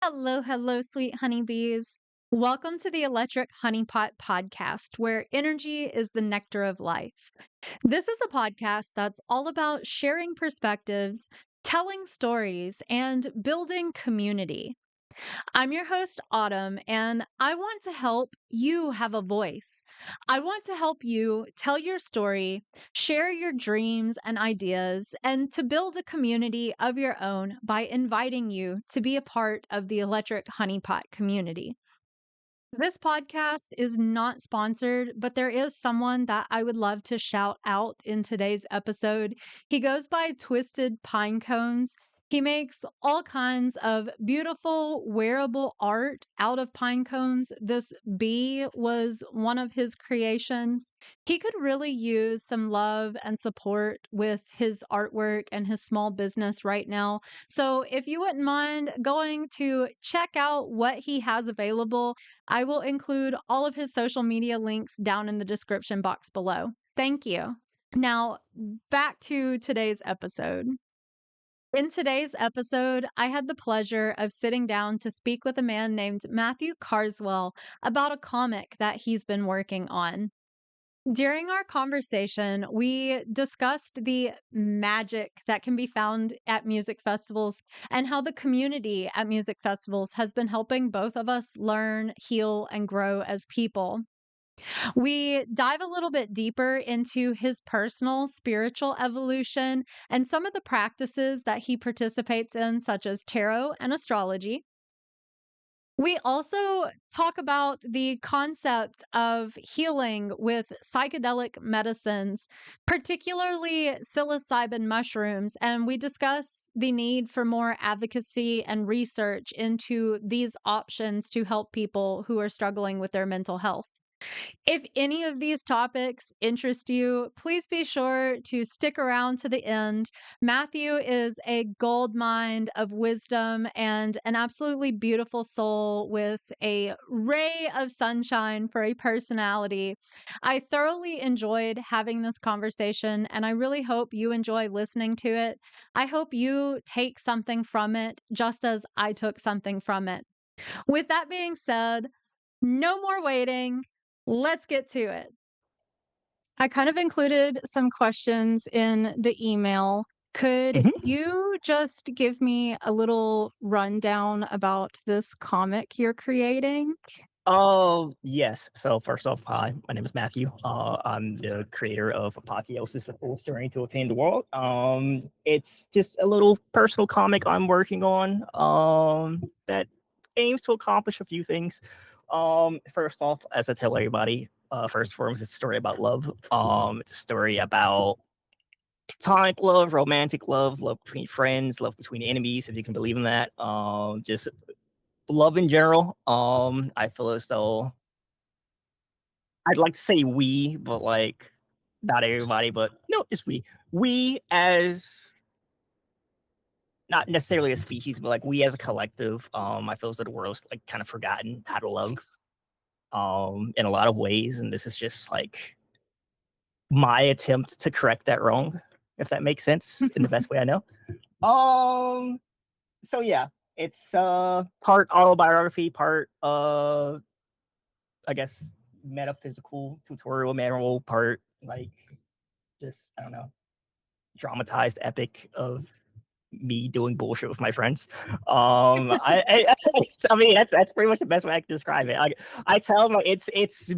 Hello, hello, sweet honeybees. Welcome to the Electric Honeypot podcast, where energy is the nectar of life. This is a podcast that's all about sharing perspectives, telling stories, and building community. I'm your host, Autumn, and I want to help you have a voice. I want to help you tell your story, share your dreams and ideas, and to build a community of your own by inviting you to be a part of the Electric Honeypot community. This podcast is not sponsored, but there is someone that I would love to shout out in today's episode. He goes by Twisted Pinecones. He makes all kinds of beautiful wearable art out of pine cones. This bee was one of his creations. He could really use some love and support with his artwork and his small business right now. So if you wouldn't mind going to check out what he has available, I will include all of his social media links down in the description box below. Thank you. Now, back to today's episode. In today's episode, I had the pleasure of sitting down to speak with a man named Matthew Carswell about a comic that he's been working on. During our conversation, we discussed the magic that can be found at music festivals and how the community at music festivals has been helping both of us learn, heal, and grow as people. We dive a little bit deeper into his personal spiritual evolution and some of the practices that he participates in, such as tarot and astrology. We also talk about the concept of healing with psychedelic medicines, particularly psilocybin mushrooms, and we discuss the need for more advocacy and research into these options to help people who are struggling with their mental health. If any of these topics interest you, please be sure to stick around to the end. Matthew is a gold mine of wisdom and an absolutely beautiful soul with a ray of sunshine for a personality. I thoroughly enjoyed having this conversation, and I really hope you enjoy listening to it. I hope you take something from it, just as I took something from it. With that being said, no more waiting. Let's get to it. I kind of included some questions in the email. Could Mhm. you just give me a little rundown about this comic you're creating? Oh, yes. So first off, hi, my name is Matthew. I'm the creator of Apotheosis, a fool's journey to attain the world. It's just a little personal comic I'm working on that aims to accomplish a few things. First off, as I tell everybody, first and foremost, it's a story about love. It's a story about platonic love, romantic love, love between friends, love between enemies, if you can believe in that. Just love in general. I feel as though I'd like to say we, but like not everybody, but no, just we. We as not necessarily a species, but like we as a collective. I feel as though the world's like kind of forgotten how to love. In a lot of ways, and this is just like my attempt to correct that wrong, if that makes sense in the best way I know. Um, so yeah, it's part autobiography, part I guess metaphysical tutorial manual, part like just I don't know, dramatized epic of me doing bullshit with my friends. I mean that's pretty much the best way I can describe it. I tell them like, it's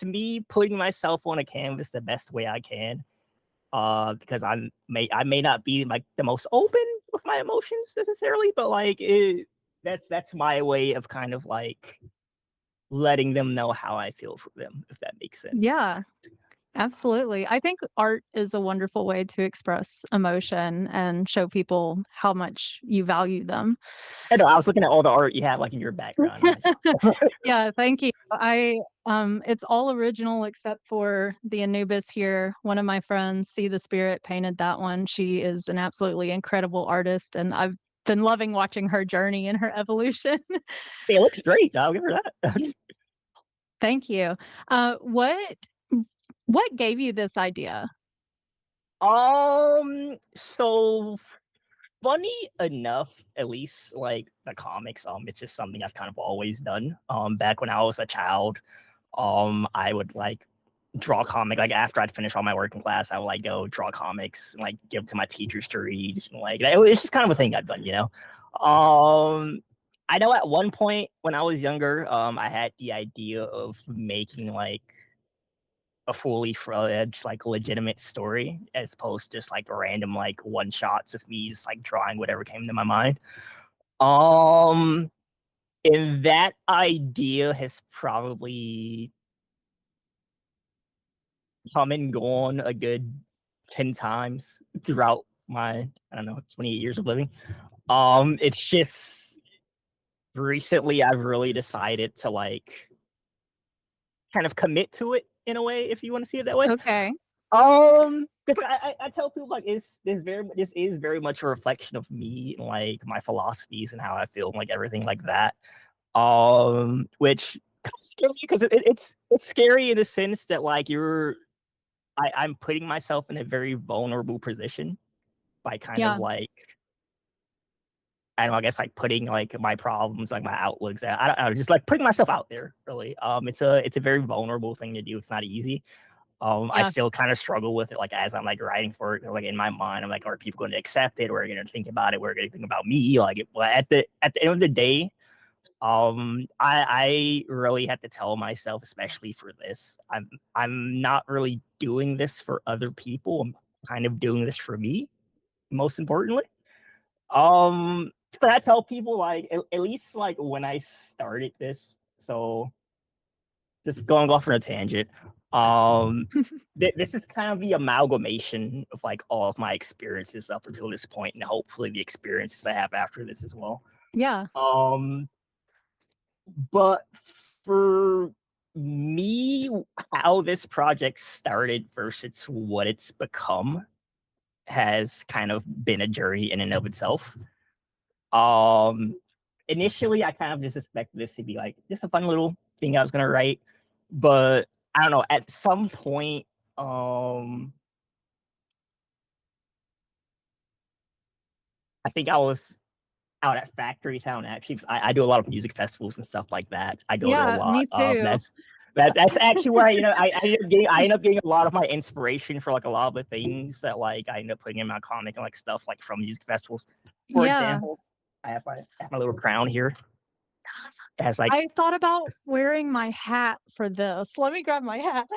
me putting myself on a canvas the best way I can. Because I may not be like the most open with my emotions necessarily, but like that's my way of kind of like letting them know how I feel for them, if that makes sense. Yeah, absolutely. I think art is a wonderful way to express emotion and show people how much you value them. I know I was looking at all the art you have like in your background. I'm like, Yeah, thank you. It's all original except for the Anubis here. One of my friends, SeatheSpirit, painted that one. She is an absolutely incredible artist, and I've been loving watching her journey and her evolution. it looks great. I'll give her that. Thank you. What gave you this idea? So funny enough, at least like the comics, it's just something I've kind of always done. Back when I was a child, I would like draw comic like after I'd finish all my work in class, I would like go draw comics and like give to my teachers to read. Like it's just kind of a thing I've done, you know. I know at one point when I was younger, I had the idea of making like a fully fledged, like legitimate story as opposed to just like random like one shots of me just like drawing whatever came to my mind. Um, and that idea has probably come and gone a good 10 times throughout my, I don't know, 28 years of living. It's just recently I've really decided to like kind of commit to it in a way, if you want to see it that way. Okay. Because I tell people like this is very much a reflection of me and like my philosophies and how I feel and like everything like that. Which scary because it's scary in the sense that like I'm putting myself in a very vulnerable position by kind of Yeah. like I don't know, I guess like putting like my problems, like my outlooks, I don't know, just like putting myself out there. Really, it's a very vulnerable thing to do. It's not easy. I Yeah. still kind of struggle with it, like as I'm like writing for it, like in my mind, I'm like, are people going to accept it? Or are they going to think about it? We're going to think about me. Like, well, at the end of the day, I really have to tell myself, especially for this, I'm not really doing this for other people. I'm kind of doing this for me, most importantly. So I tell people like at least like when I started this, so just going off on a tangent. This is kind of the amalgamation of like all of my experiences up until this point, and hopefully the experiences I have after this as well. Yeah. Um, but for me, how this project started versus what it's become has kind of been a journey in and of itself. Um, Initially, I kind of just expected this to be like just a fun little thing I was gonna write, but I don't know. At some point, I think I was out at Factory Town actually. 'Cause I do a lot of music festivals and stuff like that. I go to a Yeah, lot. me too. That's actually where I end up getting a lot of my inspiration for like a lot of the things that like I end up putting in my comic and like stuff like from music festivals. For Yeah. example, I have my little crown here. It has like I thought about wearing my hat for this. Let me grab my hat.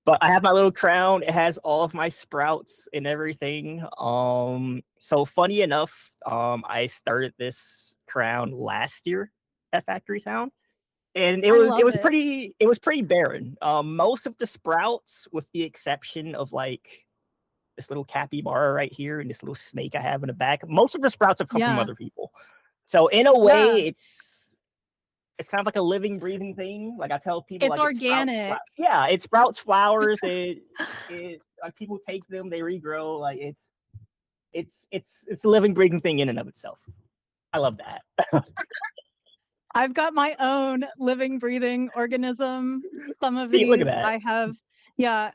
but I have my little crown. It has all of my sprouts and everything. So funny enough, I started this crown last year at Factory Town, and I love it. it was pretty barren. Most of the sprouts, with the exception of like this little capybara right here and this little snake I have in the back, most of the sprouts have come from Yeah. other people. So in a Yeah. way, it's kind of like a living, breathing thing. Like I tell people, It's like it sprouts. organic. Yeah, it sprouts flowers. It like people take them, they regrow. Like it's a living, breathing thing in and of itself. I love that. I've got my own living, breathing organism. Some of See, look at these that. I have, yeah,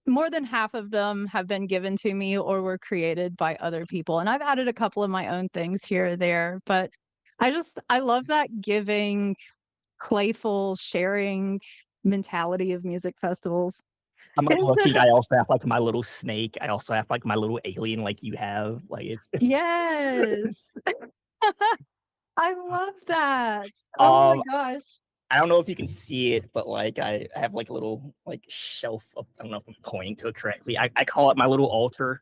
more than half of them have been given to me or were created by other people. And I've added a couple of my own things here or there, but I love that giving, playful, sharing mentality of music festivals. I'm like, look, I also have like my little snake. I also have like my little alien, like you have. Like it's. Yes. I love that. Oh my um, gosh. I don't know if you can see it, but like I have like a little like shelf. I don't know if I'm pointing to it correctly. I call it my little altar.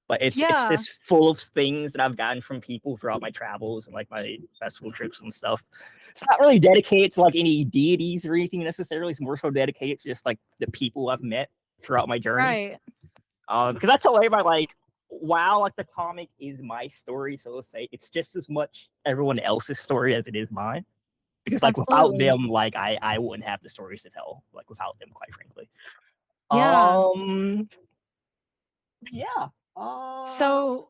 But it's Yeah, just full of things that I've gotten from people throughout my travels and like my festival trips and stuff. It's not really dedicated to like any deities or anything necessarily. It's more so dedicated to just like the people I've met throughout my journeys. right. Because I tell everybody like, wow, like the comic is my story. So let's say it's just as much everyone else's story as it is mine. Because like without Absolutely. them, like I wouldn't have the stories to tell. Like without them, quite frankly. Yeah. Um. Yeah. So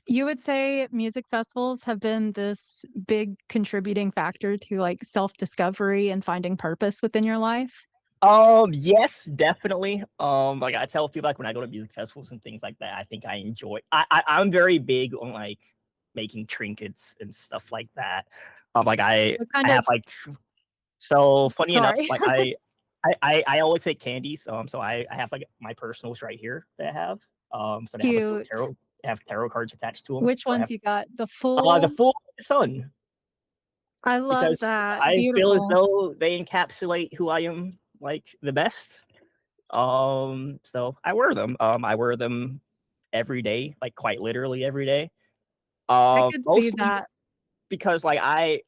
you would say music festivals have been this big contributing factor to like self-discovery and finding purpose within your life? Yes, definitely. Like I tell people, like when I go to music festivals and things like that, I think I enjoy. I'm very big on like making trinkets and stuff like that. Like What I kind have of like so funny enough, sorry. like I always make candies. So I have like my personals right here that I have. So they have like little Cute. tarot cards attached to them. Which So I ones have you got? The the full? full sun I love because that. I feel as Beautiful. though they encapsulate who I am like the best. So I wear them. I wear them every day, like quite literally every day. I could see Mostly that. because I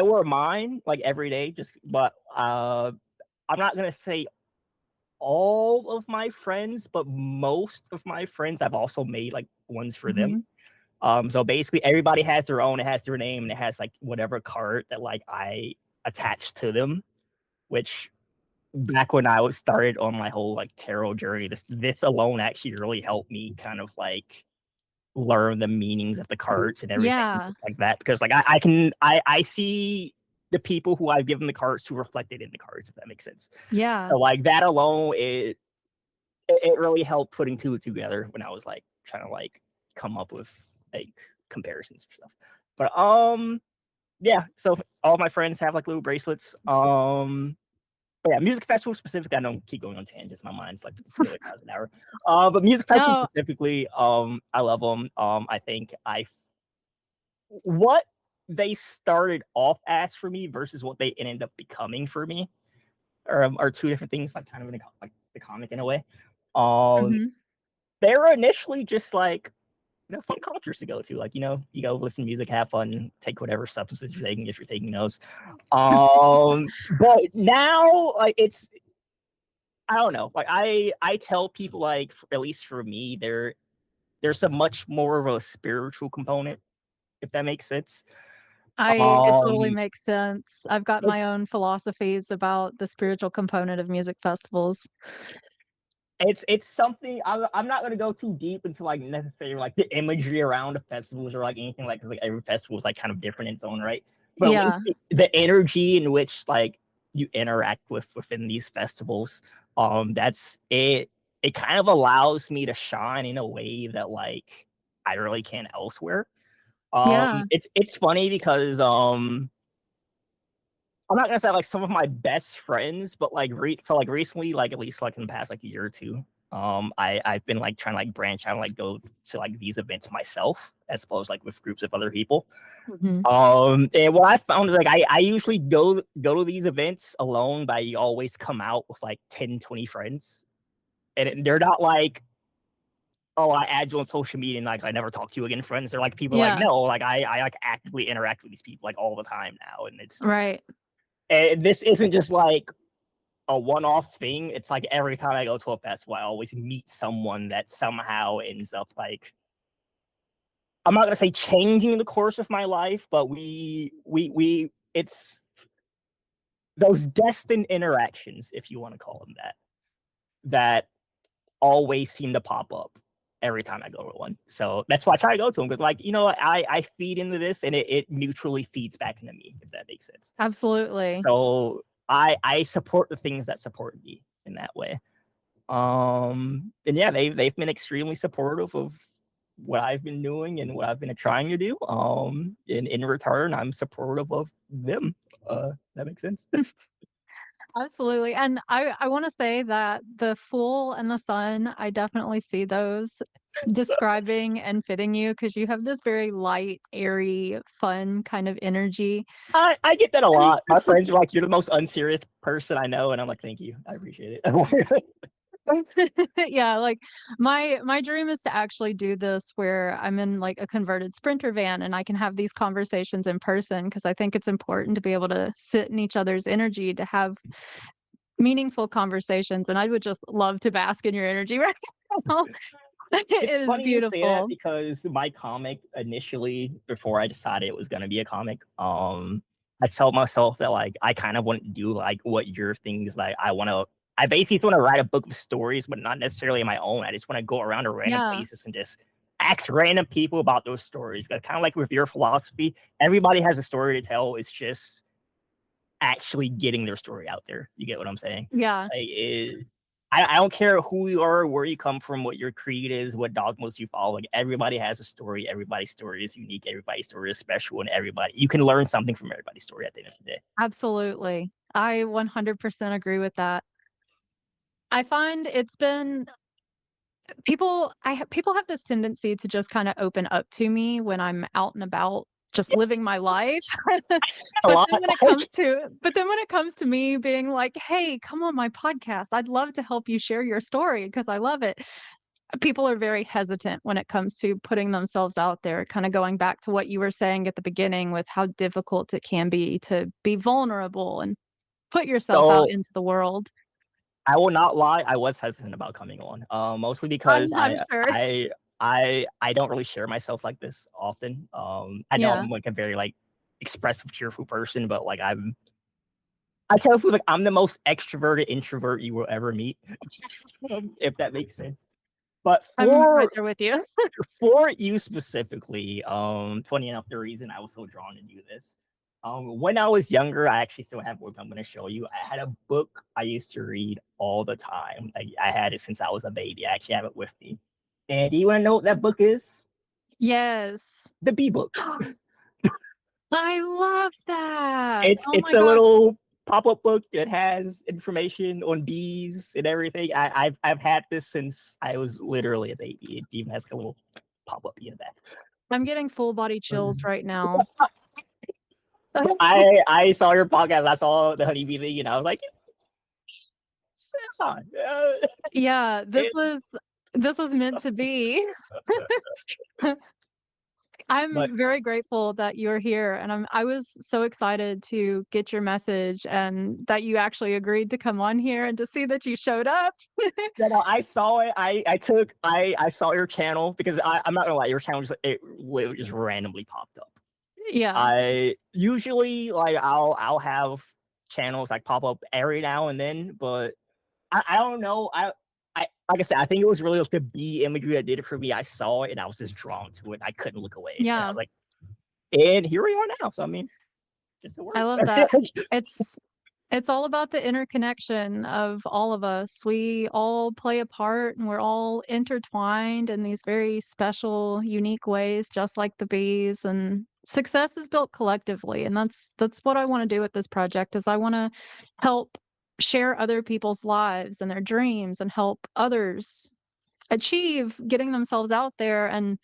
wear mine like every day, just but I'm not gonna say all of my friends, but most of my friends I've also made like ones for them. Mhm. So basically everybody has their own, it has their name, and it has like whatever card that like I attach to them, which back when I was started on my whole like tarot journey, this alone actually really helped me kind of like learn the meanings of the cards and everything Yeah. just like that. Because like I see the people who I've given the cards to reflected in the cards, if that makes sense. Yeah. So like that alone, it really helped putting two together when I was like trying to like come up with like comparisons for stuff. But yeah, so all my friends have like little bracelets. But yeah, music festivals specifically, I don't keep going on tangents. My mind's like a million miles an hour. But music festivals No, specifically, I love them. I think what they started off as for me versus what they ended up becoming for me are two different things. Like kind of in like the comic in a way. Um, mhm. they were initially just like fun concerts to go to. Like you go listen to music, have fun, take whatever substances you're taking if you're taking those. But now like I don't know. Like I tell people like at least for me there's a much more of a spiritual component if that makes sense. It totally Um makes sense. I've got my it's own philosophies about the spiritual component of music festivals. it's something I'm not gonna go too deep into like necessarily like the imagery around the festivals or like anything like because like every festival is like kind of different in its own right. But at least Yeah. the energy in which like you interact within these festivals, that's it. It kind of allows me to shine in a way that like I really can't elsewhere. Yeah. It's funny because I'm not gonna say like some of my best friends, but like so like recently, like at least like in the past like a year or two, I've been like trying to like branch out and like go to like these events myself as opposed like with groups of other people. Mhm. And what I found is like I usually go to these events alone, but I always come out with like 10, 20 friends. And they're not like, oh, I add you on social media and like I never talk to you again, friends. They're like people like, Yeah. no, like I like actively interact with these people like all the time now. And it's Right. and this isn't just like a one-off thing. It's like every time I go to a festival, I always meet someone that somehow ends up like I'm not gonna say changing the course of my life, but we it's those destined interactions, if you want to call them that, that always seem to pop up every time I go to one. So that's why I try to go to them because, like, I feed into this and it mutually feeds back into me, if that makes sense. Absolutely. So I support the things that support me in that way. And yeah, they've been extremely supportive of what I've been doing and what I've been trying to do. And in return, I'm supportive of them. That makes sense. Absolutely, and I wanna say that the Fool and the Sun, I definitely see those describing and fitting you because you have this very light, airy, fun kind of energy. I get that a lot. My friends are like, "You're the most unserious person I know," and I'm like, "Thank you, I appreciate it." Yeah, like, my dream is to actually do this where I'm in, like, a converted Sprinter van and I can have these conversations in person because I think it's important to be able to sit in each other's energy to have meaningful conversations, and I would just love to bask in your energy right now. It's It is funny you say that beautiful. because my comic initially, before I decided it was gonna be a comic, I tell myself that like I kind of want to do like what your things like I basically want to write a book of stories, but not necessarily my own. I just want to go around to random Yeah, places and just ask random people about those stories. Because kind of like with your philosophy, everybody has a story to tell. It's just actually getting their story out there. You get what I'm saying? Yeah, Like, I don't care who you are, where you come from, what your creed is, what dogmas you follow. Like, everybody has a story. Everybody's story is unique. Everybody's story is special, and everybody you can learn something from everybody's story at the end of the day. absolutely. I 100% agree with that. I find it's been people have this tendency to just kinda open up to me when I'm out and about just living my life. A lot. But then when it comes to me being like, "Hey, come on my podcast. I'd love to help you share your story because I love it." People are very hesitant when it comes to putting themselves out there, kinda going back to what you were saying at the beginning with how difficult it can be to be vulnerable and put yourself out So into the world. I will not lie, I was hesitant about coming on, mostly because I'm sure. I don't really share myself like this often. I know Yeah. I'm like a very like expressive, cheerful person, but like I tell people like I'm the most extroverted introvert you will ever meet, if that makes sense. But I'm right there with you. for you specifically, funny enough, the reason I was so drawn to do this. When I was younger, I actually still have one I'm going to show you. I had a book I used to read all the time. I had it since I was a baby. I actually have it with me. And do you want to know what that book is? Yes. The Bee Book. I love that. It's Oh it's my a god. little pop-up book that has information on bees and everything. I've had this since I was literally a baby. It even has like a little pop-up bee in the back. I'm getting full body chills right now. I saw your podcast. I saw the honeybee thing, and I was like, it's on. Yeah, It, this was meant to be. but I'm very grateful that you're here, and I was so excited to get your message and that you actually agreed to come on here and to see that you showed up. you know, I saw it. I saw your channel because I'm not gonna lie, your channel just randomly popped up. Yeah. I usually like I'll have channels like pop up every now and then, but I don't know. I like I said, I think it was really like the bee imagery that did it for me. I saw it and I was just drawn to it. I couldn't look away. And I Yeah, was like, and here we are now. So I mean, just a I word. love that. It's It's all about the interconnection of all of us. We all play a part and we're all intertwined in these very special, unique ways, just like the bees. And success is built collectively. And that's what I want to do with this project is I want to help share other people's lives and their dreams and help others achieve getting themselves out there and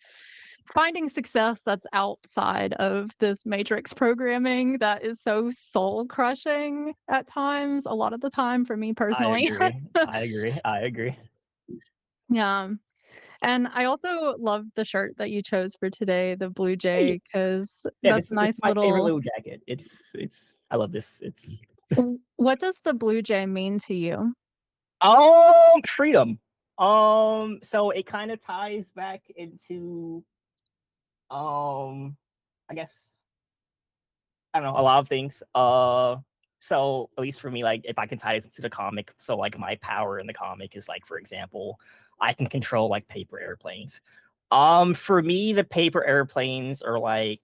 finding success that's outside of this matrix programming that is so soul crushing at times, a lot of the time for me I personally. agree. I agree. I agree. Yeah. And I also love the shirt that you chose for today, the blue Hey, jay, because yeah, that's this a is nice my favorite little. little jacket. It's I love this. It's What does the blue jay mean to you? freedom. So it kind of ties back into I guess I don't know, a lot of things. So at least for me, like if I can tie this into the comic, so like my power in the comic is like, for example, I can control like paper airplanes. For me, the paper airplanes are like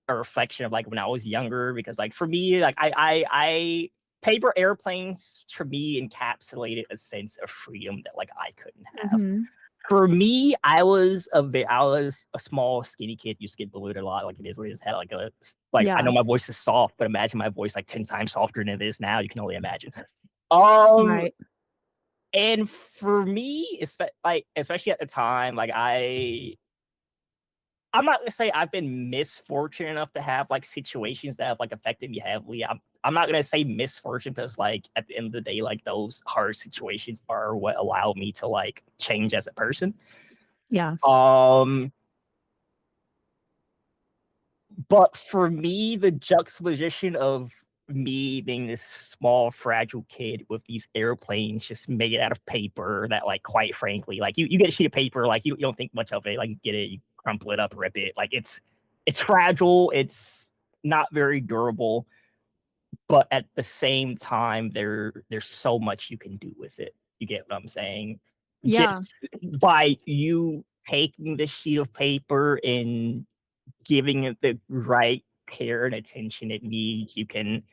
a reflection of like when I was younger, because like for me, like I paper airplanes for me encapsulated a sense of freedom that like I couldn't have. Mhm. For me, I was a small, skinny kid, used to get bullied a lot, like it is what it is, had like I Yeah, know my voice is soft, but imagine my voice like 10 times softer than it is now, you can only imagine. Um, right. and for me, especially at the time, like I'm not gonna say I've been misfortunate enough to have like situations that have like affected me heavily. I'm not gonna say misfortune because like at the end of the day, like those hard situations are what allow me to like change as a person. Yeah. Um, but for me, the juxtaposition of me being this small, fragile kid with these airplanes just made out of paper that, like, quite frankly, like you get a sheet of paper, like you don't think much of it, like you get it, you crumple it up, rip it, like it's fragile, it's not very durable, but at the same time, there's so much you can do with it. You get what I'm saying? Yeah. Just by you taking the sheet of paper and giving it the right care and attention it needs, you can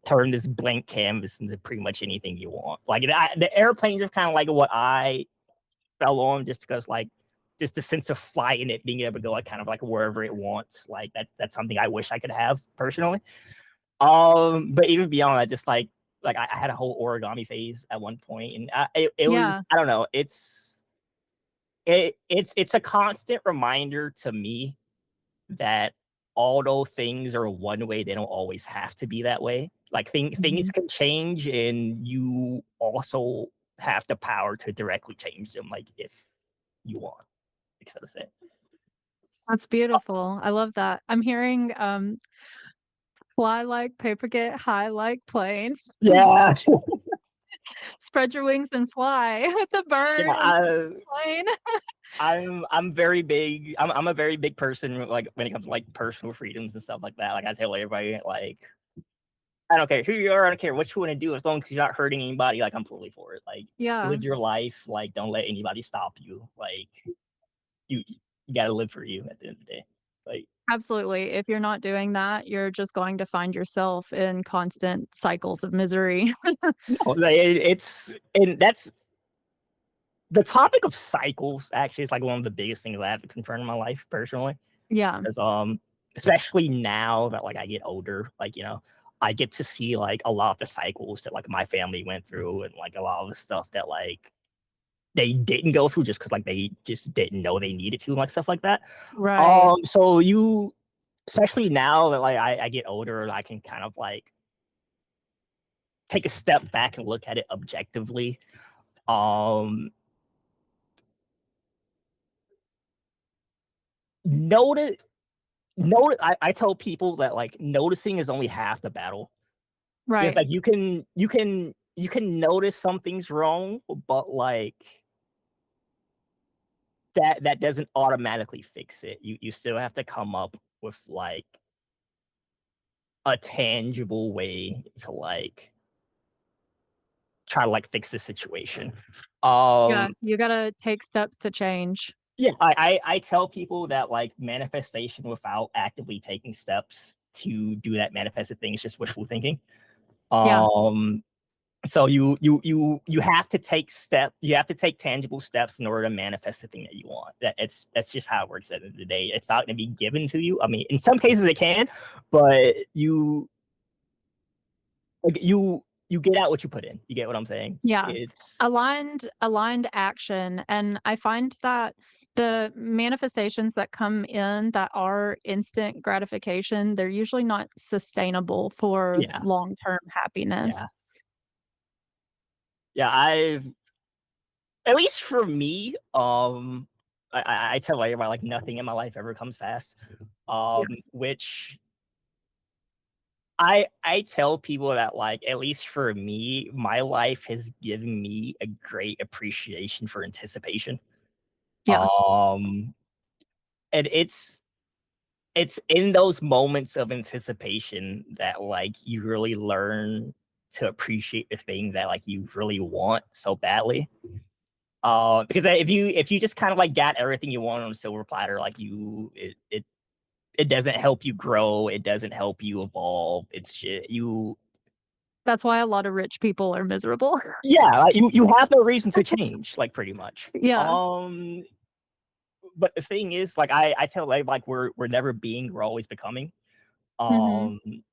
turn this blank canvas into pretty much anything you want. Like the airplanes are kind of like what I fell on, just because like just the sense of flight and it being able to go like kind of like wherever it wants. Like that's something I wish I could have personally. But even beyond that, just like I had a whole origami phase at one point, and it was, Yeah. I don't know, it's a constant reminder to me that although things are one way, they don't always have to be that way. Like things Mhm. can change, and you also have the power to directly change them, like if you want, like so to say. That's beautiful. I love that. I'm hearing, fly like paper, get high like planes. Yeah, Spread your wings and fly with the yeah. bird and the plane. I'm very big. I'm a very big person, like when it comes to like personal freedoms and stuff like that. Like I tell everybody, like I don't care who you are, I don't care what you want to do, as long as you're not hurting anybody. Like I'm fully for it. Like Yeah, live your life. Like don't let anybody stop you. Like you got to live for you at the end of the day. Like absolutely. If you're not doing that, you're just going to find yourself in constant cycles of misery. no, it's and that's the topic of cycles. Actually, is like one of the biggest things I have to confront in my life personally. Yeah, Because especially now that like I get older, like I get to see like a lot of the cycles that like my family went through, and like a lot of the stuff that like they didn't go through just because like they just didn't know they needed to, and like stuff like that. right. So you, especially now that like I get older, I can kind of like take a step back and look at it objectively. Um notice notice I tell people that like noticing is only half the battle. Because Right. like you can notice something's wrong, but like that doesn't automatically fix it. You still have to come up with like a tangible way to like try to like fix the situation. Yeah, Um you gotta take steps to change. yeah, I tell people that like manifestation without actively taking steps to do that manifested thing is just wishful thinking. Yeah, Um So you have to take you have to take tangible steps in order to manifest the thing that you want. That's just how it works at the end of the day. It's not gonna be given to you. I mean, in some cases it can, but you get out what you put in. You get what I'm saying? yeah. It's Aligned action, and I find that the manifestations that come in that are instant gratification, they're usually not sustainable for yeah, long-term happiness. yeah. Yeah, I've at least for me, I tell everybody like nothing in my life ever comes fast. Yeah, Which I tell people that like at least for me, my life has given me a great appreciation for anticipation. yeah, Um, and it's in those moments of anticipation that like you really learn to appreciate the thing that like you really want so badly. Because if you just kind of like got everything you want on a silver platter, like it doesn't help you grow. It doesn't help you evolve. It's just you. that's why a lot of rich people are miserable. Yeah, like, you have no reason to change, like pretty much. Yeah, But the thing is, like I tell like we're never being, we're always becoming. mhm, Um,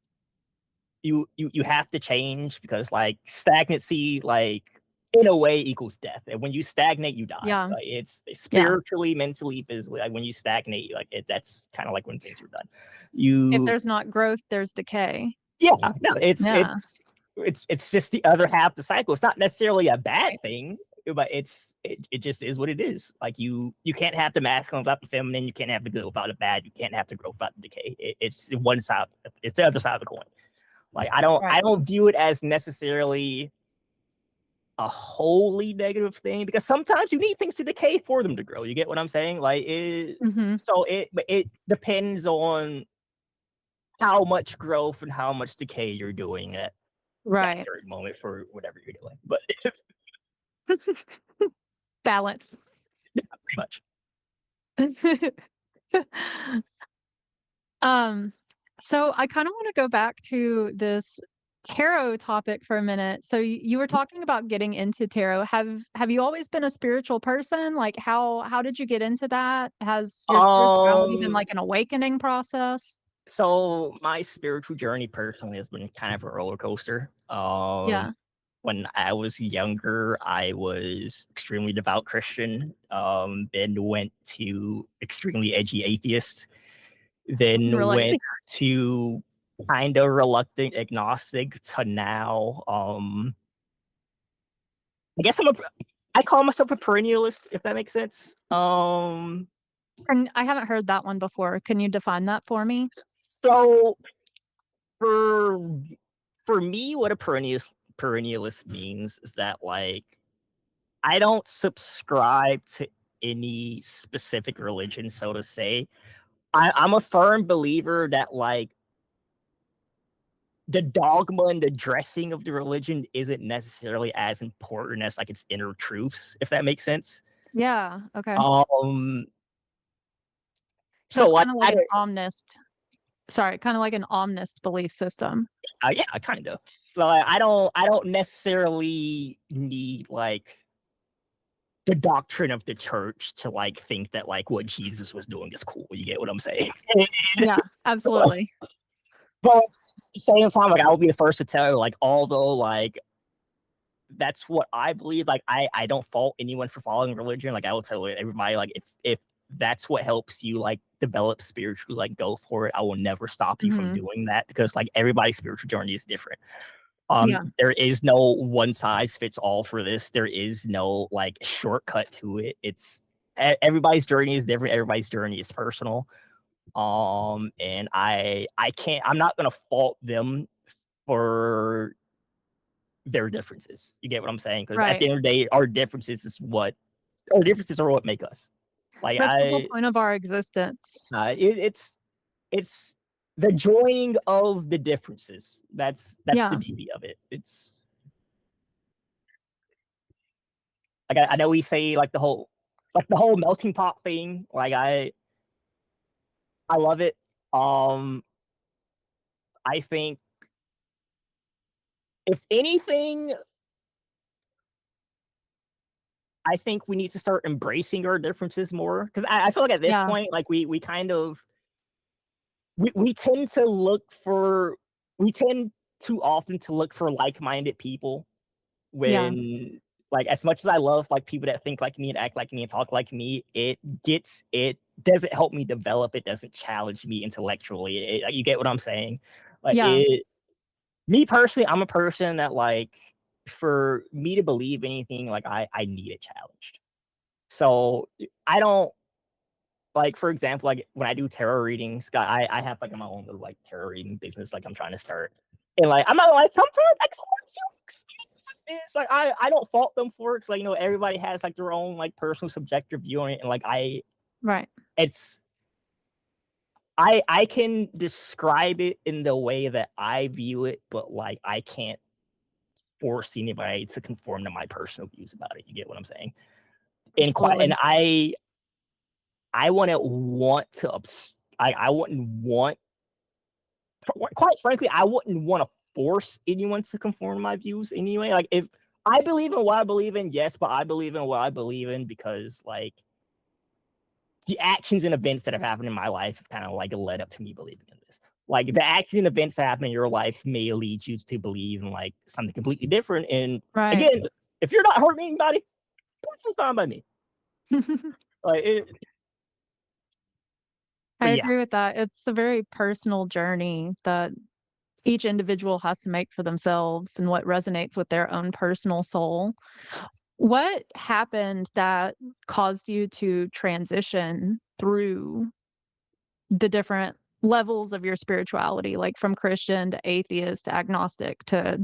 you have to change because like stagnancy, like in a way equals death. And when you stagnate, you die. yeah, Like it's yeah. spiritually, mentally, physically. Like when you stagnate, like that's kind of like when things are done. If You there's not growth, there's decay. Yeah, no, Yeah, it's just the other half of the cycle. It's not necessarily a bad right, thing, but it just is what it is. Like you can't have the masculine without the feminine. You can't have the good without the bad. You can't have the growth without the decay. It's one side. It's the other side of the coin. Like I right. don't view it as necessarily a wholly negative thing, because sometimes you need things to decay for them to grow. You get what I'm saying? Like Mhm, but it depends on how much growth and how much decay you're doing at that right. certain moment for whatever you're doing. But Balance. pretty much. Um, so I kinda wanna go back to this tarot topic for a minute. So you were talking about getting into tarot. Have you always been a spiritual person? Like how did you get into that? Has your spirituality been Um, like an awakening process? so my spiritual journey personally has been kind of a roller coaster. Yeah, When I was younger, I was extremely devout Christian. Then went to extremely edgy atheist. I can Then relate. went to kind of reluctant agnostic to now. I guess I call myself a perennialist, if that makes sense. And I haven't heard that one before. Can you define that for me? So for for me, what a perennialist means is that like I don't subscribe to any specific religion, so to say. I'm a firm believer that like the dogma and the dressing of the religion isn't necessarily as important as like its inner truths, if that makes sense. Yeah, okay. Um, So so it's like kind of like an omnist. Sorry, kind of like an omnist belief system. yeah, kind of. So like, I don't necessarily need like the doctrine of the church to like think that like what Jesus was doing is cool. You get what I'm saying? Yeah, absolutely. But at the same time, like I will be the first to tell you, like although like that's what I believe, like I don't fault anyone for following religion. Like I will tell everybody, like if that's what helps you like develop spiritually, like go for it. I will never stop you from Mhm. doing that because like everybody's spiritual journey is different. Yeah, There is no one size fits all for this. There is no like shortcut to it. It's everybody's journey is different. Everybody's journey is personal. And I can't. I'm not gonna fault them for their differences. You get what I'm saying? Because at right. the end of the day, our differences are what make us. Like That's the whole point of our existence. it's it's the joining of the differences. That's the Yeah, beauty of it. It's like I know we say like the whole melting pot thing. Like I love it. Um, I think if anything, I think we need to start embracing our differences more because I feel like at this yeah, point, like we kind of we tend to look for we tend too often to look for like-minded people yeah, when like as much as I love like people that think like me and act like me and talk like me, it doesn't help me develop. It doesn't challenge me intellectually. Like, you get what I'm saying? Like yeah, it. Me personally, I'm a person that like for me to believe anything, like I need it challenged. So I don't like, for example, like when I do tarot readings, I have like my own little like tarot reading business, like I'm trying to start. And like I'm not like sometimes like it's like I don't fault them for it because like you know everybody has like their own like personal subjective view on it, and like right. it's I can describe it in the way that I view it, but like I can't force anybody to conform to my personal views about it. You get what I'm saying? And Absolutely. I wouldn't want to I wouldn't want quite frankly, I wouldn't want to force anyone to conform to my views anyway. Like if I believe in what I believe in, yes, but I believe in what I believe in because like the actions and events that have happened in my life have kind of like led up to me believing in this. Like the action and events that happen in your life may lead you to believe in like something completely different. And Right. again, if you're not hurting anybody, it's fine by me. Like it, I but yeah. agree with that. It's a very personal journey that each individual has to make for themselves and what resonates with their own personal soul. What happened that caused you to transition through the different levels of your spirituality, like from Christian to atheist to agnostic to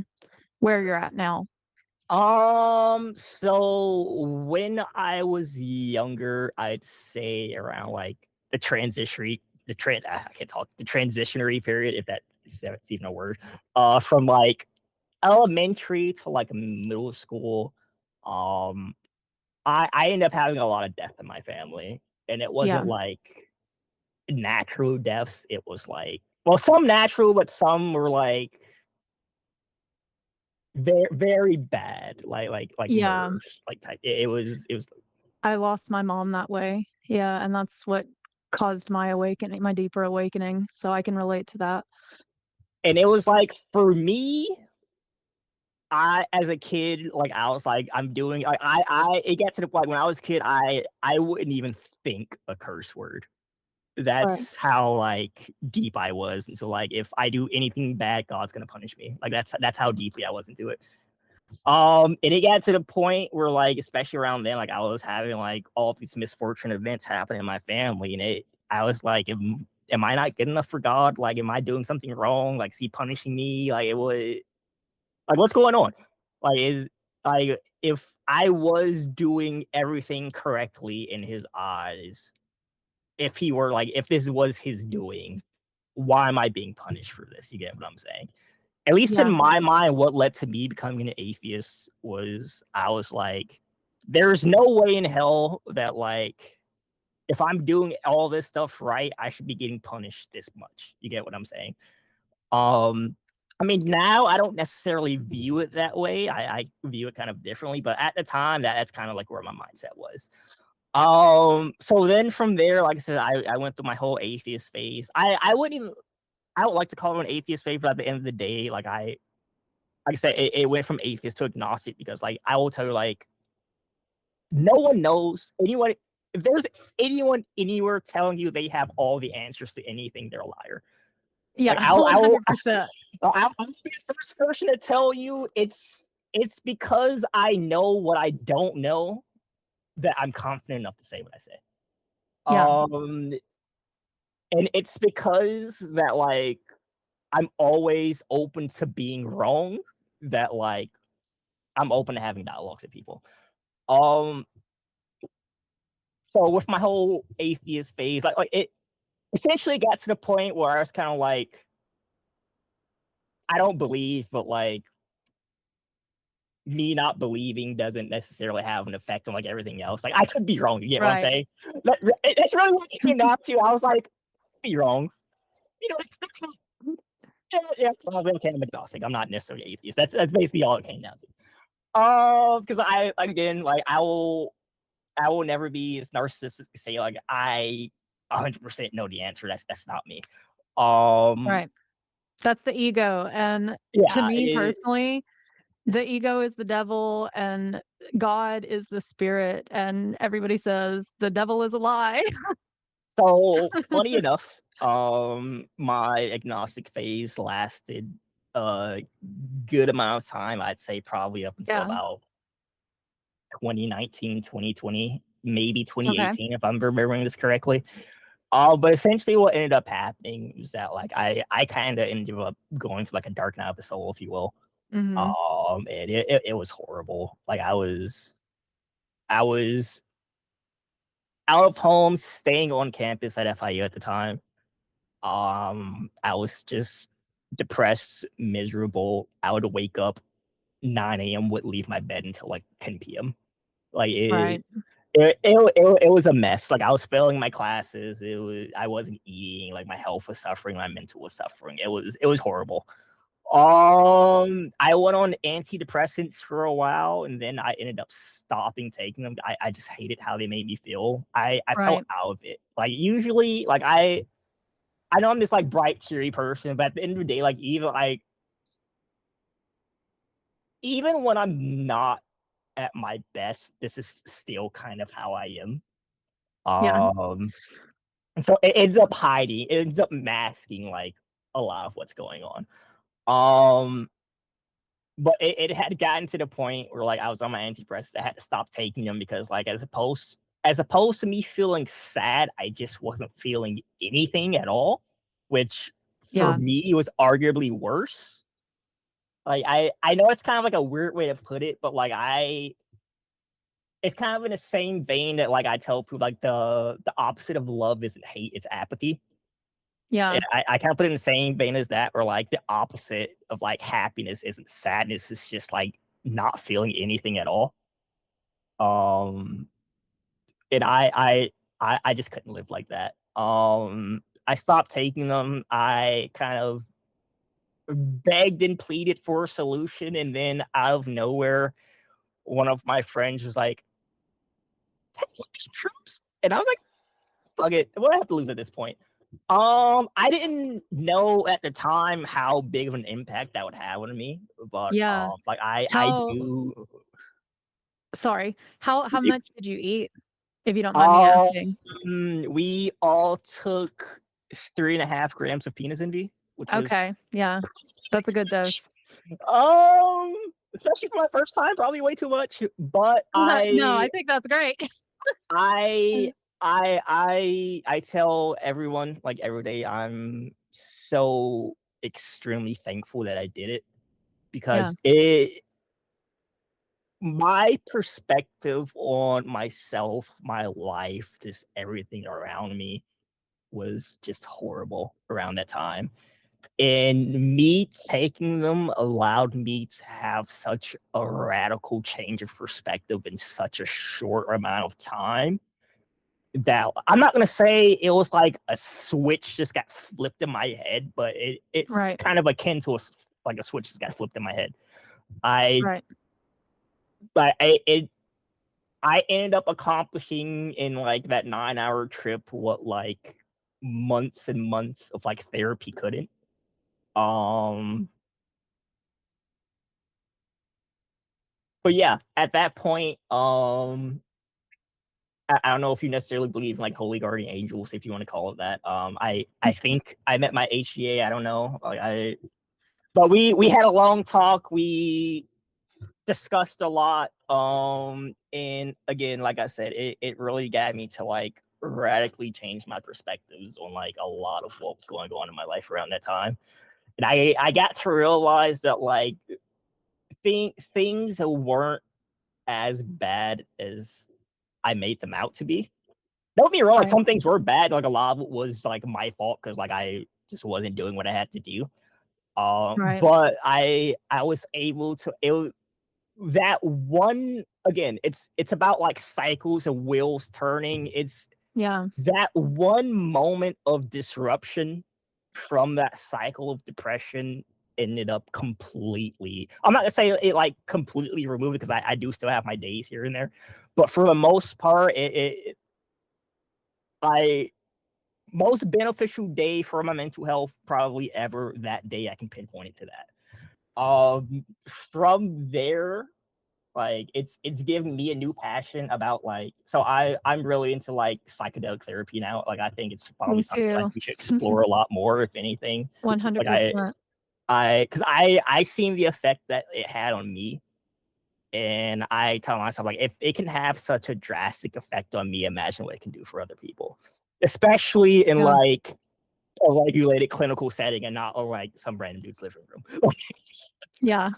where you're at now? So when I was younger, I'd say around like I can't talk, the transitionary period, if that's even a word. From like elementary to like middle school, um, I ended up having a lot of death in my family. And it wasn't Yeah. like natural deaths. It was like, well, some natural, but some were like very very bad, like Yeah, murder like type. It was I lost my mom that way. Yeah, and that's what caused my awakening, my deeper awakening, so I can relate to that. and it was like for me, I as a kid, like I was like, I'm doing I it got to the point when I was a kid, I wouldn't even think a curse word. Right. That's how like deep I was. And so like if I do anything bad, God's gonna punish me. Like that's how deeply I was into it. And it got to the point where like, especially around then, like I was having like all these misfortune events happen in my family, and I was like, am I not good enough for God? Like, am I doing something wrong? Like, is he punishing me? Like, it was like, what's going on? Like, is like if I was doing everything correctly in his eyes, if he were like, if this was his doing, why am I being punished for this? You get what I'm saying? At least in Yeah. my mind, what led to me becoming an atheist was I was like, there's no way in hell that like if I'm doing all this stuff right, I should be getting punished this much. You get what I'm saying? Um, I mean, now I don't necessarily view it that way. I view it kind of differently, but at the time, that's kind of like where my mindset was. So then from there, like I said, I went through my whole atheist phase. I wouldn't even I don't like to call it an atheist phase, but at the end of the day, like I said, it went from atheist to agnostic because like I will tell you, like no one knows anyone. If there's anyone anywhere telling you they have all the answers to anything, they're a liar. Like Yeah, I will 100%. I'll be the first person to tell you it's because I know what I don't know that I'm confident enough to say what I say. Yeah, Um, and it's because that like I'm always open to being wrong that like I'm open to having dialogues with people. Um, so with my whole atheist phase, like it essentially got to the point where I was kind of like, I don't believe, but like me not believing doesn't necessarily have an effect on like everything else. Like I could be wrong. You get what I'm right. saying? That's really what it came down to. I was like, be wrong. You know, that's not, yeah. Well, okay, I'm agnostic. I'm not necessarily atheist. That's basically all it came down to. Because I again, like I will never be as narcissistic to say like I 100% know the answer. That's not me. Um, Right. That's the ego, and to yeah. me personally, the ego is the devil and God is the spirit, and everybody says the devil is a lie. So funny enough, my agnostic phase lasted a good amount of time. I'd say probably up until Yeah. about 2019, 2020, maybe Okay. 2018, if I'm remembering this correctly. But essentially what ended up happening was that like I kind of ended up going for like a dark night of the soul, if you will. Mhm. And it was horrible. Like I was out of home, staying on campus at FIU at the time. I was just depressed, miserable. I would wake up 9 a.m., would leave my bed until like 10 p.m. Like Right. it was a mess. Like I was failing my classes. I wasn't eating. Like my health was suffering. My mental was suffering. It was horrible. I went on antidepressants for a while, and then I ended up stopping taking them. I just hated how they made me feel. I felt Right. out of it. Like usually, like I know I'm this like bright, cheery person, but at the end of the day, like even when I'm not at my best, this is still kind of how I am. Yeah. Um, and so it ends up hiding, it ends up masking like a lot of what's going on. Um, but it had gotten to the point where like I was on my antidepressants, I had to stop taking them because like as opposed to me feeling sad, I just wasn't feeling anything at all, which for Yeah. me was arguably worse. Like I know it's kind of like a weird way to put it, but like it's kind of in the same vein that like I tell people like the opposite of love isn't hate, it's apathy. Yeah. And I kind of put it in the same vein as that, or like the opposite of like happiness isn't sadness, it's just like not feeling anything at all. Um and I just couldn't live like that. I stopped taking them. I kind of begged and pleaded for a solution, and then out of nowhere, one of my friends was like, "Hey, look, there's troops," and I was like, "Fuck it, what do I have to lose at this point?" I didn't know at the time how big of an impact that would have on me, but Yeah. like I How do. sorry, how It, much did you eat, if you don't mind me asking? we all took 3.5 grams of penis envy, which was Okay, yeah. That's a good dose. um, especially for my first time, probably way too much. But No, I think that's great. I, I tell everyone like every day I'm so extremely thankful that I did it Yeah, because it my perspective on myself, my life, just everything around me was just horrible around that time. And me taking them allowed me to have such a radical change of perspective in such a short amount of time that I'm not gonna say it was like a switch just got flipped in my head, but it's right, kind of akin to like a switch just got flipped in my head. I right. but I ended up accomplishing in like that 9-hour trip what like months and months of like therapy couldn't. Um, but yeah, at that point, I don't know if you necessarily believe in like holy guardian angels, if you want to call it that. I think I met my HGA. I don't know. But we had a long talk. We discussed a lot. And again, like I said, it really got me to like radically change my perspectives on like a lot of what was going on in my life around that time. And I got to realize that like things weren't as bad as I made them out to be. Don't get me wrong, like Right, some things were bad. Like a lot of it was like my fault because like I just wasn't doing what I had to do. right. But I was able to that one again. It's about like cycles and wheels turning. It's Yeah, that one moment of disruption from that cycle of depression ended up completely. I'm not gonna say it like completely removed because I do still have my days here and there, but for the most part, I most beneficial day for my mental health probably ever that day I can pinpoint it to that. From there, like it's given me a new passion about like so I'm really into like psychedelic therapy now. Like I think it's probably me something like too. we should explore a lot more, if anything. Like 100%. because I seen the effect that it had on me, and I tell myself like if it can have such a drastic effect on me, imagine what it can do for other people, especially in Yeah, like a regulated clinical setting and not like some random dude's living room. yeah.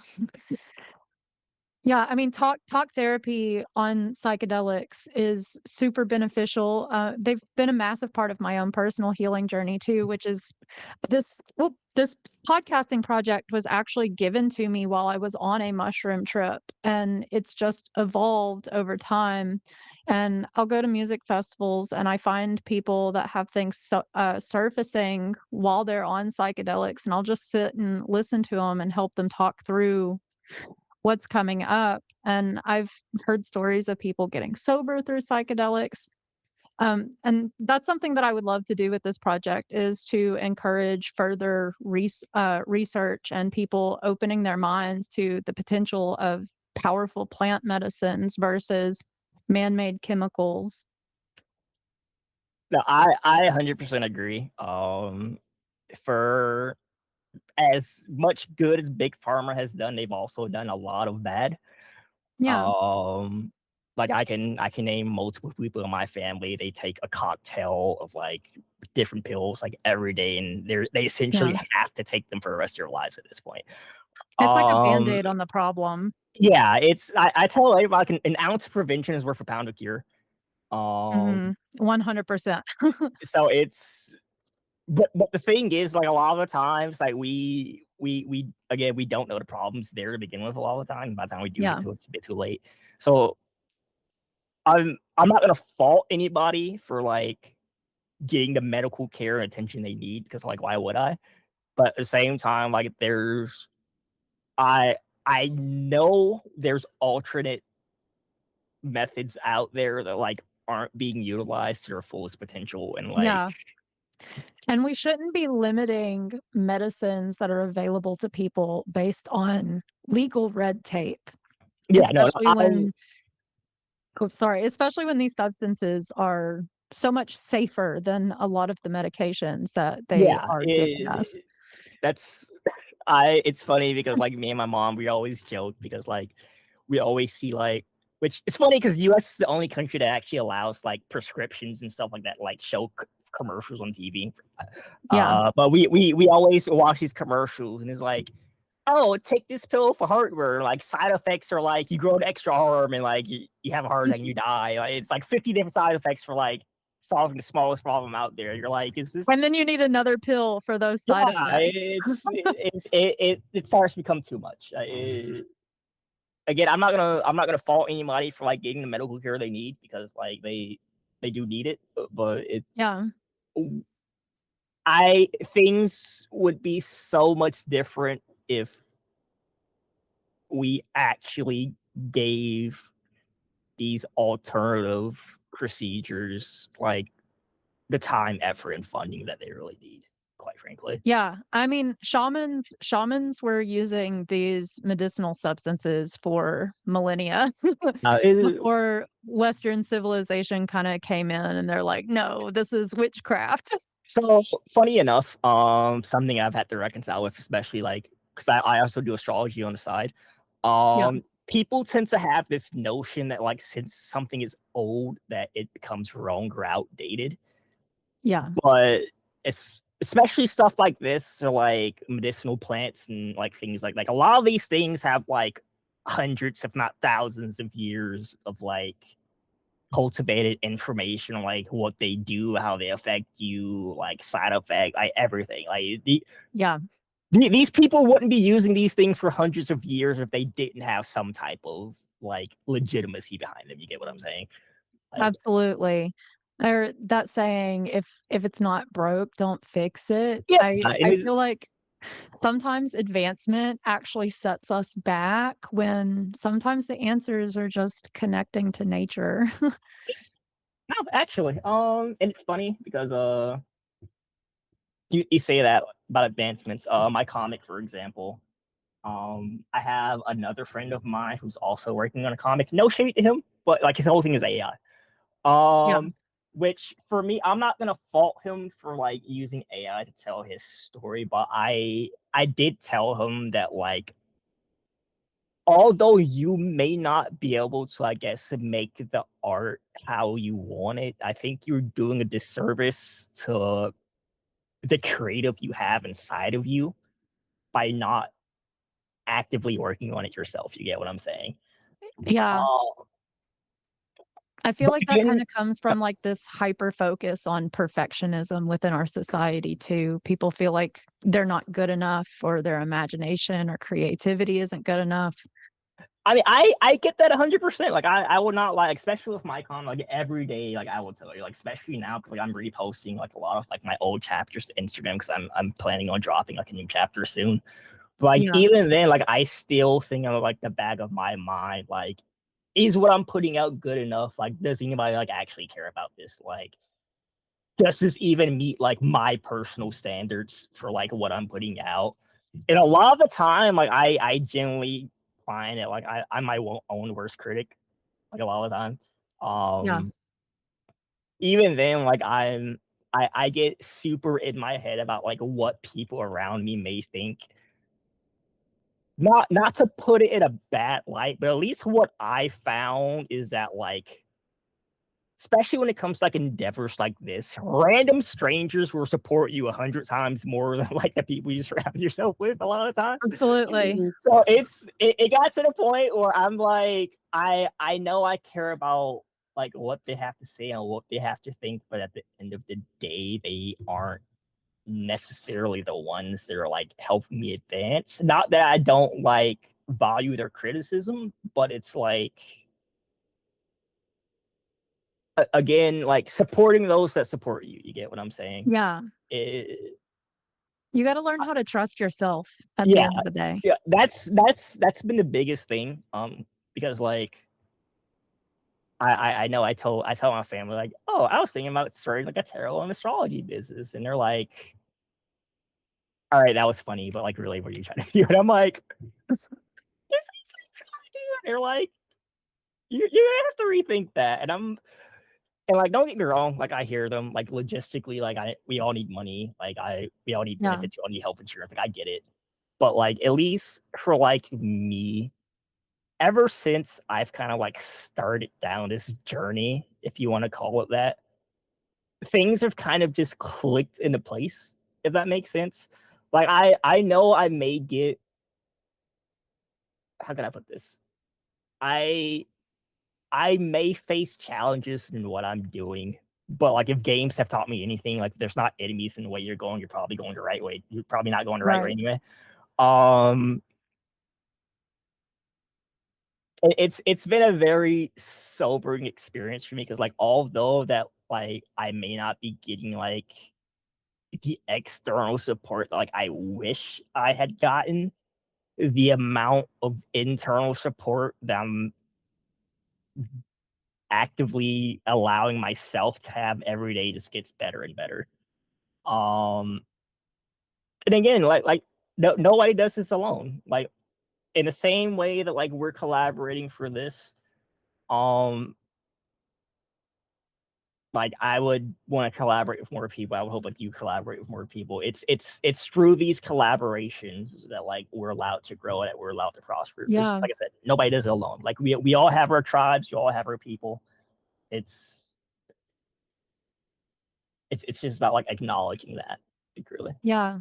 Yeah, I mean, talk therapy on psychedelics is super beneficial. They've been a massive part of my own personal healing journey too, which is this podcasting project was actually given to me while I was on a mushroom trip, and it's just evolved over time. And I'll go to music festivals and I find people that have things surfacing while they're on psychedelics, and I'll just sit and listen to them and help them talk through what's coming up. And I've heard stories of people getting sober through psychedelics. And that's something that I would love to do with this project is to encourage further research and people opening their minds to the potential of powerful plant medicines versus man-made chemicals. No, I 100% agree. For as much good as big pharma has done, they've also done a lot of bad. Yeah, Um, like I can name multiple people in my family. They take a cocktail of like different pills like every day, and they essentially yeah. have to take them for the rest of their lives at this point. It's like a Um, band-aid on the problem. yeah, I tell everybody like an ounce of prevention is worth a pound of cure. Um, 100%. so it's but the thing is, like a lot of the times, like we again we don't know the problems there to begin with a lot of the time. By the time we do get Yeah, to it, it's a bit too late. So I'm not gonna fault anybody for like getting the medical care and attention they need because like why would I? but at the same time, like I I know there's alternate methods out there that like aren't being utilized to their fullest potential, and like Yeah. And we shouldn't be limiting medicines that are available to people based on legal red tape, yeah, no, especially when oh, sorry, especially when these substances are so much safer than a lot of the medications that they yeah, are giving us. that's I it's funny because like me and my mom, we always joke because like we always see like which it's funny because the US is the only country that actually allows like prescriptions and stuff like that, like show commercials on TV. Yeah. But we always watch these commercials and it's like, oh, take this pill for heartburn. Like side effects are like you grow an extra arm and like you have a heart attack and you die. Like, it's like 50 different side effects for like solving the smallest problem out there. You're like, is this And then you need another pill for those side yeah, effects. it starts to become too much. Again, I'm not gonna fault anybody for like getting the medical care they need because like they do need it, but it's Yeah. I things would be so much different if we actually gave these alternative procedures like the time, effort, and funding that they really need, quite frankly. Yeah, I mean, shamans were using these medicinal substances for millennia It, before Western civilization kinda came in and they're like, "No, this is witchcraft." So funny enough, something I've had to reconcile with, especially like because I also do astrology on the side. Yeah, People tend to have this notion that like since something is old, that it becomes wrong or outdated. yeah, But especially stuff like this or like medicinal plants and like things like a lot of these things have like hundreds, if not thousands, of years of like cultivated information on like what they do, how they affect you, like side effect, like everything. Like yeah, these people wouldn't be using these things for hundreds of years if they didn't have some type of like legitimacy behind them. You get what I'm saying? Like, absolutely. Or that saying, if it's not broke, don't fix it." yeah, I feel like sometimes advancement actually sets us back when sometimes the answers are just connecting to nature. no, actually, and it's funny because you say that about advancements. My comic, for example, I have another friend of mine who's also working on a comic. No shade to him, but like his whole thing is AI. Yeah, Which for me, I'm not gonna fault him for like using AI to tell his story, but I did tell him that like although you may not be able to, I guess, make the art how you want it, I think you're doing a disservice to the creative you have inside of you by not actively working on it yourself. You get what I'm saying? yeah. Uh, I feel but like that again, kinda comes from, like, this hyper focus on perfectionism within our society too. People feel like they're not good enough or their imagination or creativity isn't good enough. I mean, I get that 100%. Like, I would not like, especially with my con, like every day, like I will tell you, like especially now because like I'm reposting like a lot of like my old chapters to Instagram because I'm planning on dropping like a new chapter soon. But like Yeah, even then, like I still think of like the back of my mind, like is what I'm putting out good enough? Like, does anybody like actually care about this? Like, does this even meet like my personal standards for like what I'm putting out? And a lot of the time, like I genuinely find it like I'm my own worst critic, like a lot of the time. yeah, Um, Even then, like I get super in my head about like what people around me may think. Not to put it in a bad light, but at least what I found is that like especially when it comes to like endeavors like this, random strangers will support you 100 times more than like the people you surround yourself with a lot of times. absolutely. So it got to the point where I'm like, I know I care about like what they have to say and what they have to think, but at the end of the day, they aren't necessarily the ones that are like helping me advance. Not that I don't like value their criticism, but it's like again, like supporting those that support you. You get what I'm saying? Yeah. It, You got to learn how to trust yourself at the Yeah, end of the day. yeah, that's been the biggest thing, because, like, I know I tell my family, like, "Oh, I was thinking about starting, like, a tarot and astrology business," and they're like, "Alright, that was funny, but, like, really, what are you trying to do?" And I'm like, "This is what I'm trying to do," and they're like, "You have to rethink that," and, like, don't get me wrong, like, I hear them, like, logistically, like, we all need money, like, we all need Yeah. benefits, we all need health insurance, like, I get it, but, like, at least for, like, me, ever since I've kinda, like, started down this journey, if you wanna call it that, things have kind of just clicked into place, if that makes sense. Like, I know I may get how can I put this? I I may face challenges in what I'm doing, but, like, if games have taught me anything, like, there's not enemies in the way you're going, you're probably going the right way. You're probably not going the right way Right. anyway. Um, it's been a very sobering experience for me because, like, although that, like, I may not be getting, like, the external support like I wish I had gotten, the amount of internal support that I'm actively allowing myself to have every day just gets better and better. Um, and again, like nobody does this alone. Like in the same way that like we're collaborating for this, um, like I would want to collaborate with more people. I would hope like you collaborate with more people. It's through these collaborations that like we're allowed to grow and that we're allowed to prosper. Because Yeah. like I said, nobody does it alone. Like we all have our tribes, we all have our people. It's it's just about like acknowledging that. Like, really. Yeah.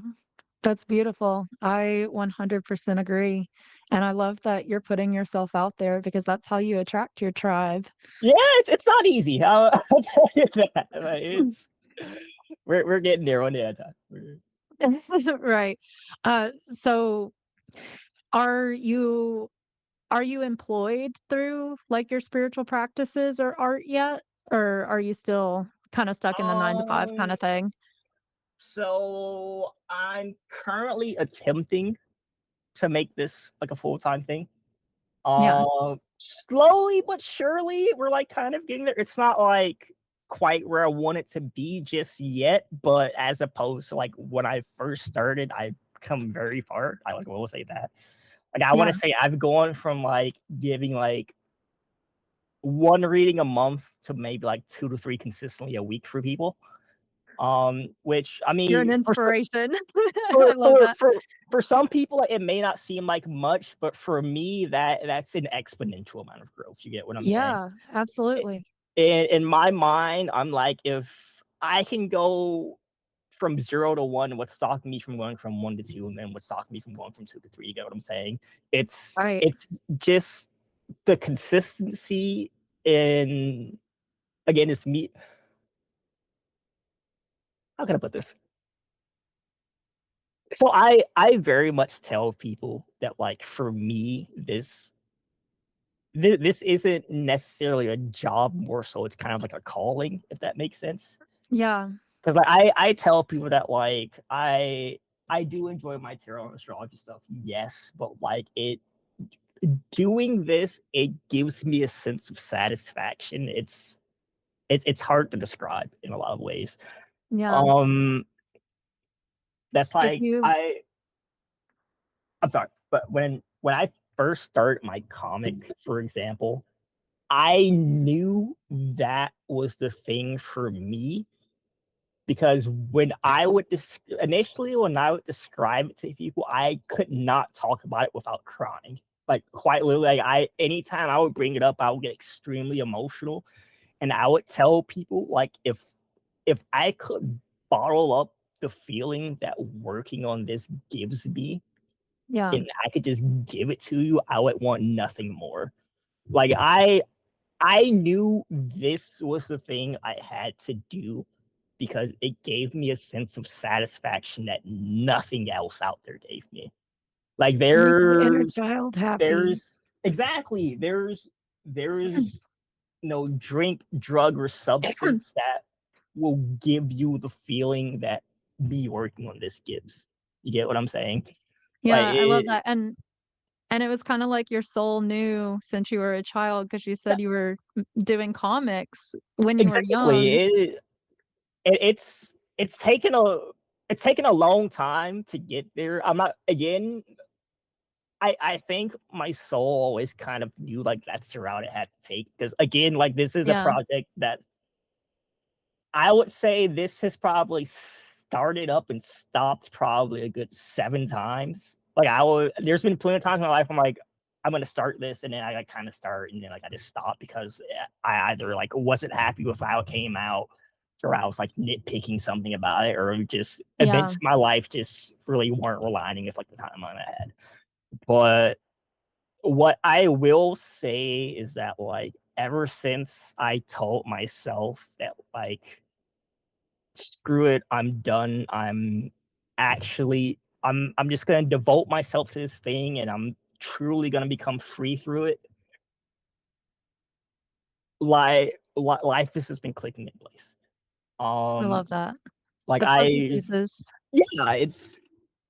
That's beautiful. I 100% agree. And I love that you're putting yourself out there because that's how you attract your tribe. Yeah, it's not easy. I'll tell you that. Like, it's we're getting there one day at a time. Right. So are you are you employed through like your spiritual practices or art yet? Or are you still kind of stuck in the 9 to 5 kind Um, of thing? so I'm currently attempting to make this like a full-time thing. Yeah. Slowly but surely, we're like kind of getting there. It's not like quite where I want it to be just yet, but as opposed to like when I first started, I've come very far. I like will say that. Like I want Yeah. to say I've gone from like giving like one reading a month to maybe like 2 to 3 consistently a week for people. Which I You're an mean, inspiration. I for love for that. for for some people, it may not seem like much, but for me, that's an exponential amount of growth. You get what I'm saying? Yeah, absolutely. In my mind, I'm like, if I can go from 0 to 1, what's stopping me from going from 1 to 2, and then what's stopping me from going from 2 to 3? You get what I'm saying? Right. It's just the consistency in again, it's me. How can I put this? So I very much tell people that like for me, this isn't necessarily a job more so it's kind of like a calling, if that makes sense. Yeah. Because like I tell people that like I do enjoy my tarot and astrology stuff, yes, but like it doing this, it gives me a sense of satisfaction. It's hard to describe in a lot of ways. Yeah. Um, that's If like you I'm sorry, but when I first started my comic, for example, I knew that was the thing for me because when I would describe it to people, I could not talk about it without crying. Like quite literally, like I anytime I would bring it up, I would get extremely emotional, and I would tell people like if I could bottle up the feeling that working on this gives me, yeah, and I could just give it to you, I would want nothing more. Like I knew this was the thing I had to do because it gave me a sense of satisfaction that nothing else out there gave me. Like make your inner child happy. there's exactly there's no drink, drug, or substance that will give you the feeling that me working on this gives. You get what I'm saying? Like Yeah, I love that, and it was kinda like your soul knew since you were a child because you said you were doing comics when you were exactly. young. It's taken a long time to get there. I'm not again. I think my soul always kind of knew like that's the route it had to take because again, like this is a Yeah, project that I would say this has probably started up and stopped probably a good 7 times. Like, there's been plenty of times in my life I'm like, "I'm gonna start this," and then I, like, kinda start, and then, like, I just stop because, I either, like, wasn't happy with how it came out, or I was, like, nitpicking something about it, or just events yeah, in my life just really weren't aligning with, like, the timeline I had. But what I will say is that, like, ever since I told myself that, like, screw it, I'm done. I'm just gonna devote myself to this thing and I'm truly gonna become free through it. Life has just been clicking in place. I Um, love that. like The puzzle I pieces. yeah,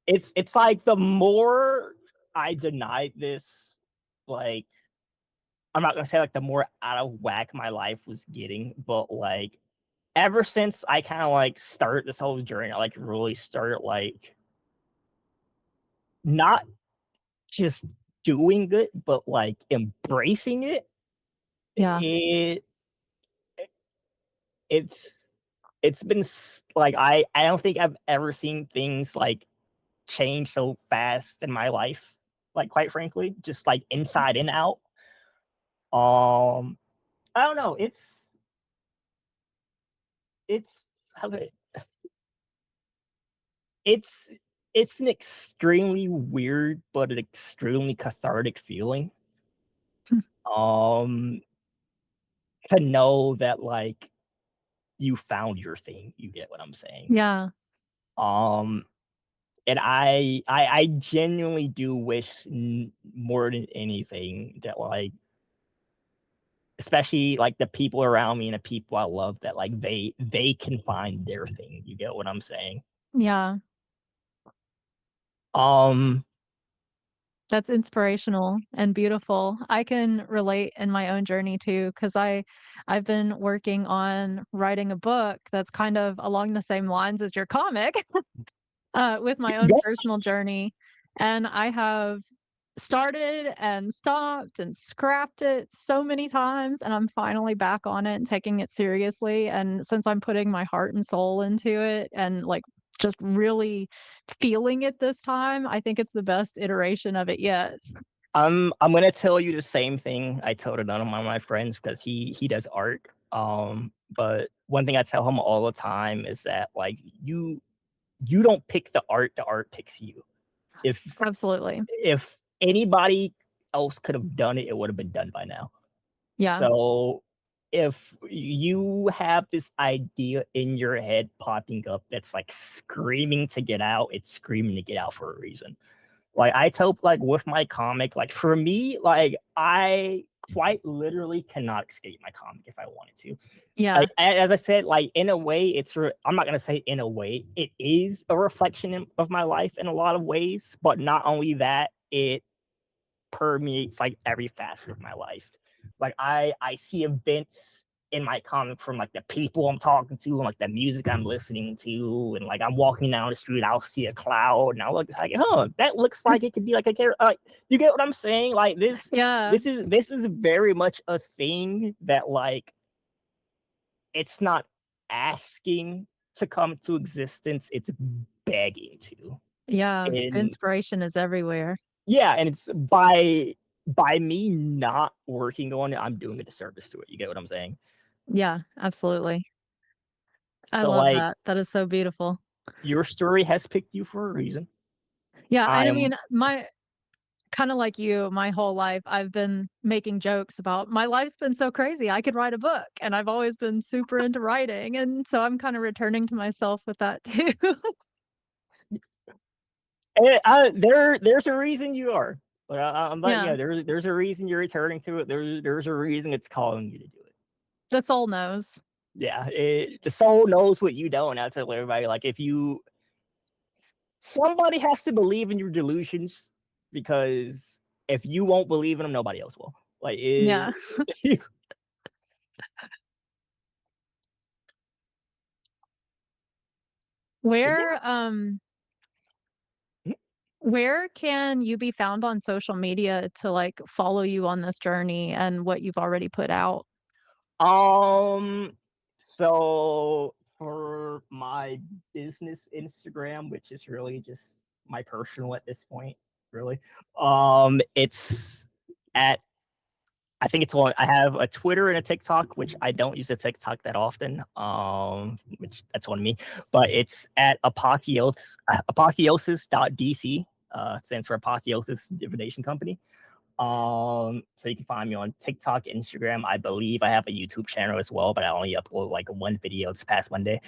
it's like the more I denied this, like I'm not gonna say like the more out of whack my life was getting, but like ever since I kind of like started this whole journey, I like really started like not just doing it, but like embracing it. Yeah, It it's it's been like I don't think I've ever seen things like change so fast in my life. Like quite frankly, just like inside and out. I don't know. It's how do it's it's an extremely weird but an extremely cathartic feeling. Um, to know that like you found your thing. You get what I'm saying? yeah, Um, and I genuinely do wish more than anything that like, especially like the people around me and the people I love, that like they can find their thing. You get what I'm saying? yeah. Um, That's inspirational and beautiful. I can relate in my own journey too, because I've been working on writing a book that's kind of along the same lines as your comic, with my own yes, personal journey, and I have started and stopped and scrapped it so many times, and I'm finally back on it and taking it seriously, and since I'm putting my heart and soul into it and, like, just really feeling it this time, I think it's the best iteration of it yet. I'm gonna tell you the same thing I told another one of my friends because he does art. But one thing I tell him all the time is that like you don't pick the art picks you. If Absolutely. if anybody else could have done it, it would have been done by now. Yeah. So if you have this idea in your head popping up that's like screaming to get out, it's screaming to get out for a reason. Like I tell like with my comic, like for me, like I quite literally cannot escape my comic if I wanted to. Yeah. Like as I said, like in a way, I'm not gonna say in a way, it is a reflection of my life in a lot of ways, but not only that, it permeates like every facet of my life. Like I see events in my comic from like the people I'm talking to and like the music I'm listening to, and like I'm walking down the street, I'll see a cloud and I'll look like, oh, that looks like it could be like a character. You get what I'm saying? Like Yeah. this is very much a thing that like it's not asking to come to existence, it's begging to. Yeah. And Inspiration is everywhere. yeah, and it's by me not working on it, I'm doing a disservice to it. You get what I'm saying? Yeah, absolutely. I So love like that. That is so beautiful. your story has picked you for a reason. Yeah, and I I'm mean, my kinda like you, my whole life, I've been making jokes about my life's been so crazy, I could write a book, and I've always been super into writing, and so I'm kinda returning to myself with that too. there's a reason you are. But I'm letting you Yeah, know there's a reason you're returning to it. There's a reason it's calling you to do it. the soul knows. Yeah, the soul knows what you don't. And I tell everybody like if you somebody has to believe in your delusions, because if you won't believe in them, nobody else will. Like, Yeah. but yeah. Where Mhm. where can you be found on social media to like follow you on this journey and what you've already put out? Um, so for my business Instagram, which is really just my personal at this point, really, it's at I think it's one. I have a Twitter and a TikTok, which I don't use the TikTok that often. Which that's on me, but it's at apotheosis.dc. Stands for Apotheosis Divination Company. So you can find me on TikTok, Instagram. I believe I have a YouTube channel as well, but I only upload like one video this past Monday.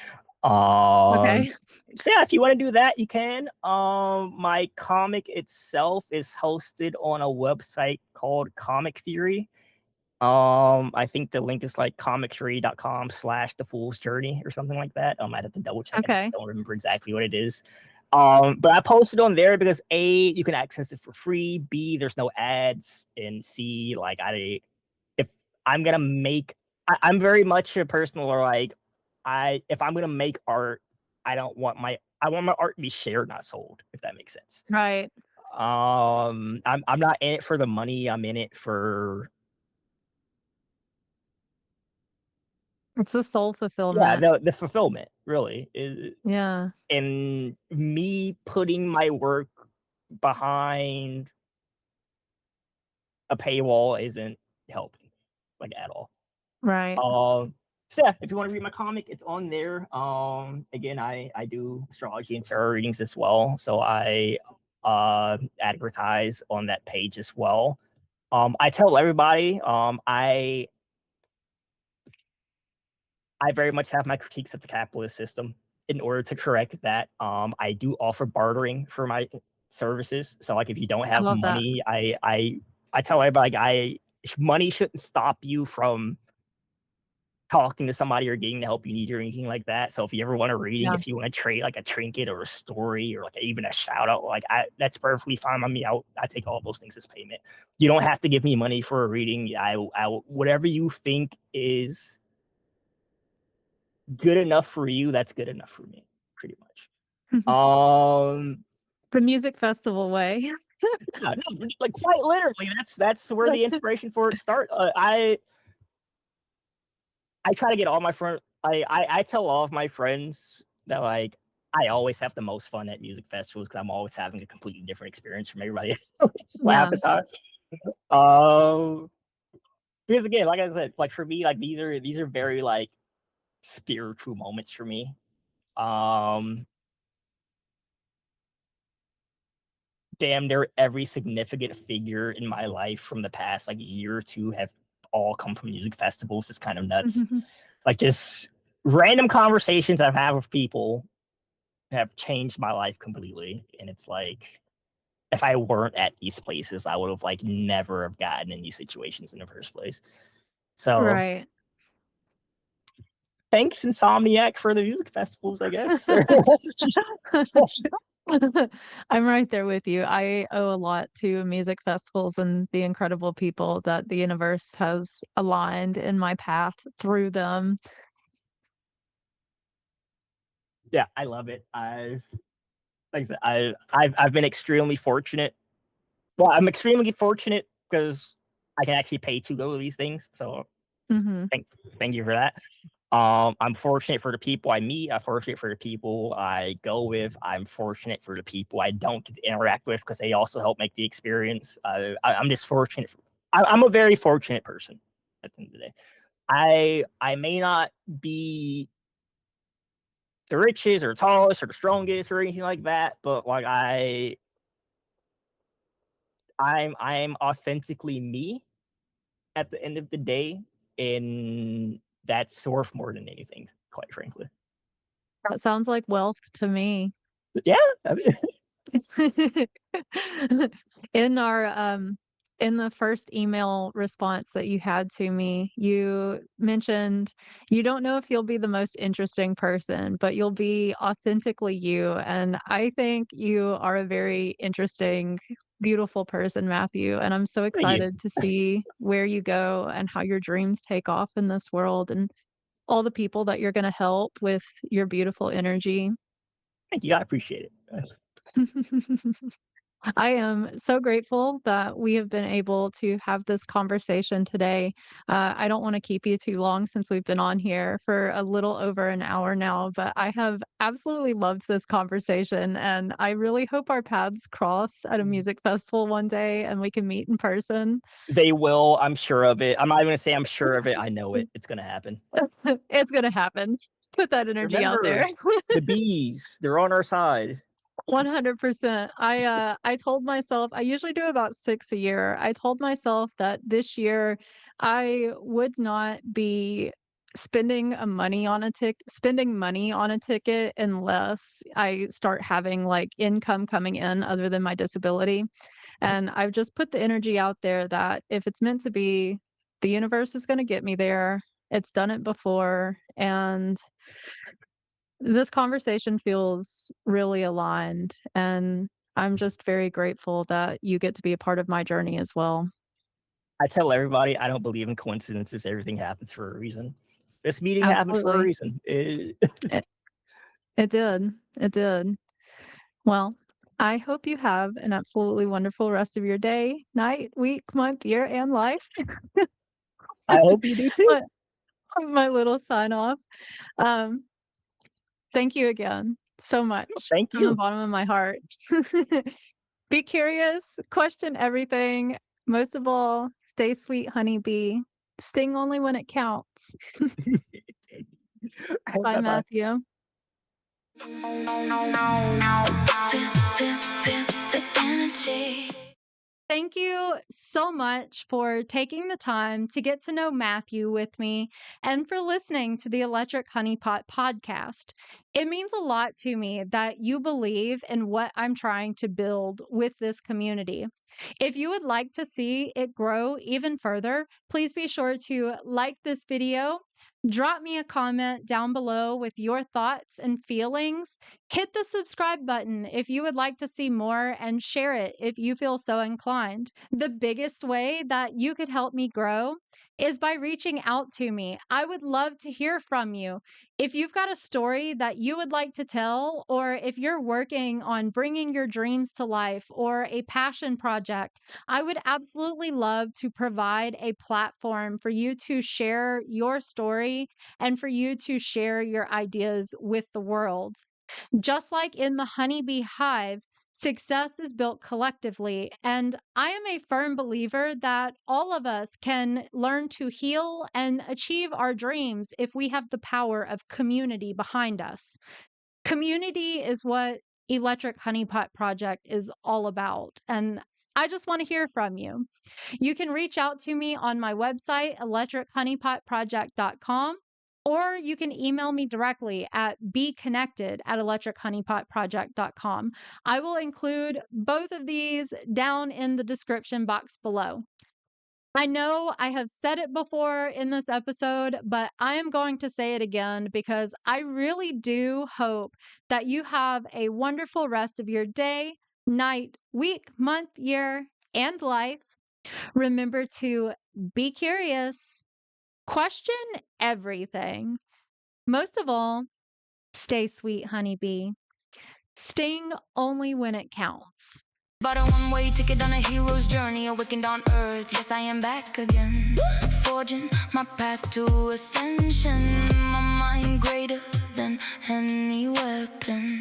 Um, Okay. so yeah, if you want to do that, you can. My comic itself is hosted on a website called Comic Theory. I think the link is like comictree.com/the fool's journey or something like that. I'd have to double check. I just Okay. don't remember exactly what it is. But I posted on there because A, you can access it for free. B, there's no ads. And C, like if I'm gonna make, I'm very much a person where like if I'm gonna make art, I want my art to be shared, not sold. If that makes sense. Right. I'm not in it for the money. I'm in it for It's the soul yeah, fulfillment. the fulfillment really is Yeah. in me putting my work behind a paywall isn't helping like at all. Right. So yeah, if you want to read my comic, it's on there. Again, I do astrology and tarot readings as well, so I advertise on that page as well. I tell everybody, I very much have my critiques of the capitalist system. In order to correct that, I do offer bartering for my services. So, like, if you don't I have love that. money, I tell everybody, like, money shouldn't stop you from talking to somebody or getting the help you need or anything like that. So, if you ever want a reading, Yeah. if you want to trade like a trinket or a story or like even a shout out, like that's perfectly fine on me. I take all those things as payment. You don't have to give me money for a reading. Whatever you think is good enough for you, that's good enough for me, pretty much. Um, The music festival way. yeah, no, like quite literally, that's where the inspiration for it start. I try to get all my friends. I tell all of my friends that like I always have the most fun at music festivals because I'm always having a completely different experience from everybody else half Yeah. the time. Um, because again, like I said, like for me, like these are very like spiritual moments for me. Um, damn near every significant figure in my life from the past like year or two have all come from music festivals. It's kind of nuts. Like just random conversations I've had with people have changed my life completely. And it's like if I weren't at these places, I would have like never have gotten in these situations in the first place. So Right. thanks Insomniac for the music festivals, I guess. I'm right there with you. I owe a lot to music festivals and the incredible people that the universe has aligned in my path through them. Yeah, I love it. Like I said, I've been extremely fortunate. Well, I'm extremely fortunate because I can actually pay to go to these things. So Mhm. thank thank you for that. I'm fortunate for the people I meet. I'm fortunate for the people I go with. I'm fortunate for the people I don't get to interact with because they also help make the experience. I'm just fortunate. I'm a very fortunate person at the end of the day. I may not be the richest or tallest or the strongest or anything like that, but like I'm authentically me at the end of the day, and that's worth more than anything, quite frankly. That sounds like wealth to me. But yeah, I mean, In our in the first email response that you had to me, you mentioned you don't know if you'll be the most interesting person, but you'll be authentically you. And I think you are a very interesting, beautiful person, Matthew. And I'm so Thank you. excited to see where you go and how your dreams take off in this world and all the people that you're going to help with your beautiful energy. Thank you. I appreciate it. I am so grateful that we have been able to have this conversation today. I don't want to keep you too long since we've been on here for a little over an hour now, but I have absolutely loved this conversation. And I really hope our paths cross at a music festival one day and we can meet in person. They will. I'm sure of it. I'm not even gonna say I'm sure of it. I know it. It's gonna happen. It's going to happen. Put that energy out there. Remember, the bees. They're on our side. 100%. I told myself I usually do about 6 a year. I told myself that this year I would not be spending money on a ticket unless I start having, like, income coming in other than my disability, and I've just put the energy out there that if it's meant to be, the universe is gonna get me there. It's done it before, and this conversation feels really aligned, and I'm just very grateful that you get to be a part of my journey as well. I tell everybody I don't believe in coincidences. Everything happens for a reason. This meeting happened for a Absolutely. reason. It it did. It did. Well, I hope you have an absolutely wonderful rest of your day, night, week, month, year, and life. I hope you do too. My my little sign off. Um, Thank you again so much Thank from the you. bottom of my heart. Be curious, question everything. Most of all, stay sweet, honeybee. Sting only when it counts. Bye, Bye bye. Matthew. Feel the energy. Thank you so much for taking the time to get to know Matthew with me and for listening to the Electric Honeypot podcast. It means a lot to me that you believe in what I'm trying to build with this community. If you would like to see it grow even further, please be sure to like this video. Drop me a comment down below with your thoughts and feelings. Hit the subscribe button if you would like to see more and share it if you feel so inclined. The biggest way that you could help me grow is by reaching out to me. I would love to hear from you. If you've got a story that you would like to tell, or if you're working on bringing your dreams to life or a passion project, I would absolutely love to provide a platform for you to share your story and for you to share your ideas with the world. Just like in the honeybee hive, success is built collectively. And I am a firm believer that all of us can learn to heal and achieve our dreams if we have the power of community behind us. Community is what Electric Honeypot Project is all about. And I just want to hear from you. You can reach out to me on my website, electrichoneypotproject.com, or you can email me directly at BeeConnected@electrichoneypotproject.com. I will include both of these down in the description box below. I know I have said it before in this episode, but I am going to say it again because I really do hope that you have a wonderful rest of your day, night, week, month, year, and life. Remember to be curious, question everything. Most of all, stay sweet, honeybee. Sting only when it counts. Bought a one-way ticket on a hero's journey, awakened on earth. Yes, I am back again, forging my path to ascension. My mind greater than any weapon.